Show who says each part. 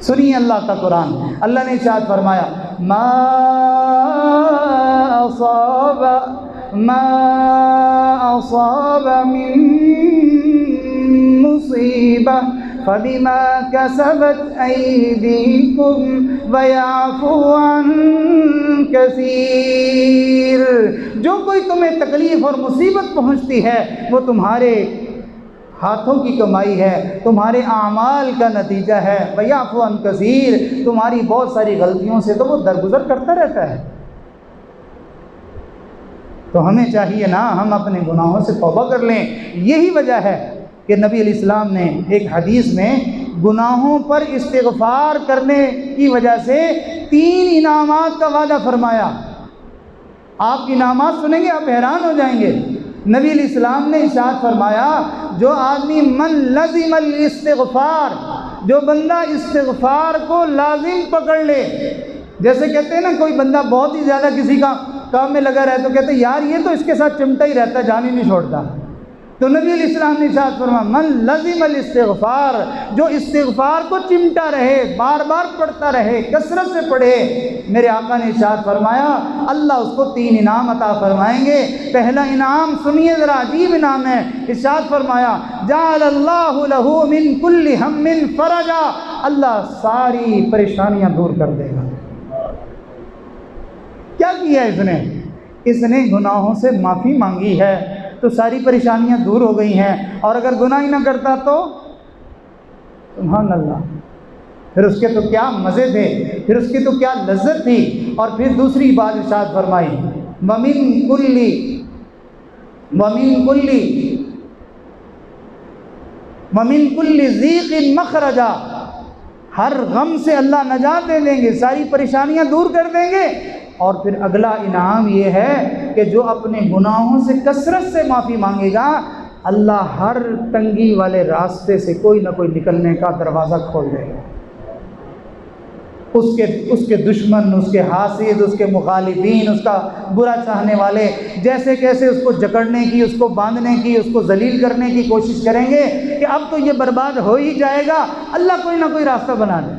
Speaker 1: سنیے اللہ کا قرآن، اللہ نے ارشاد فرمایا ما اصاب من مصیبہ فبما کسبت ایدیکم ویعفو عن کثیر، جو کوئی تمہیں تکلیف اور مصیبت پہنچتی ہے وہ تمہارے ہاتھوں کی کمائی ہے، تمہارے اعمال کا نتیجہ ہے، وَيَعْفُو عَنْ كَثِيرٍ، تمہاری بہت ساری غلطیوں سے تو وہ درگزر کرتا رہتا ہے۔ تو ہمیں چاہیے نا ہم اپنے گناہوں سے توبہ کر لیں۔ یہی وجہ ہے کہ نبی علیہ السلام نے ایک حدیث میں گناہوں پر استغفار کرنے کی وجہ سے 3 انعامات کا وعدہ فرمایا۔ آپ انعامات سنیں گے آپ حیران ہو جائیں گے۔ نبی علیہ السلام نے ارشاد فرمایا جو آدمی من لزم الاستغفار، جو بندہ استغفار کو لازم پکڑ لے، جیسے کہتے ہیں نا کوئی بندہ بہت ہی زیادہ کسی کا کام میں لگا رہے تو کہتے ہیں یار یہ تو اس کے ساتھ چمٹا ہی رہتا ہے، جان ہی نہیں چھوڑتا، تو نبی علیہ السلام نے ارشاد فرمایا من لزم الاستغفار، جو استغفار کو چمٹا رہے، بار بار پڑھتا رہے، کثرت سے پڑھے، میرے آقا نے ارشاد فرمایا اللہ اس کو 3 انعام عطا فرمائیں گے۔ پہلا انعام سنیے ذرا، عجیب انعام ہے، ارشاد فرمایا جعل اللہ لہ من کل ہم فرجا، اللہ ساری پریشانیاں دور کر دے گا۔ کیا کیا اس نے گناہوں سے معافی مانگی ہے تو ساری پریشانیاں دور ہو گئی ہیں، اور اگر گناہ ہی نہ کرتا تو سبحان اللہ، پھر اس کے تو کیا مزے تھے، پھر اس کی تو کیا لذت تھی۔ اور پھر دوسری بات ارشاد فرمائی وَمِن كُلِّ ضِيقٍ مَخْرَجًا، ہر غم سے اللہ نجات دے دیں گے، ساری پریشانیاں دور کر دیں گے۔ اور پھر اگلا انعام یہ ہے کہ جو اپنے گناہوں سے کثرت سے معافی مانگے گا اللہ ہر تنگی والے راستے سے کوئی نہ کوئی نکلنے کا دروازہ کھول دے گا۔ اس کے دشمن، اس کے حاسد، اس کے مخالفین، اس کا برا چاہنے والے جیسے کیسے اس کو جکڑنے کی، اس کو باندھنے کی، اس کو ذلیل کرنے کی کوشش کریں گے کہ اب تو یہ برباد ہو ہی جائے گا، اللہ کوئی نہ کوئی راستہ بنا دے۔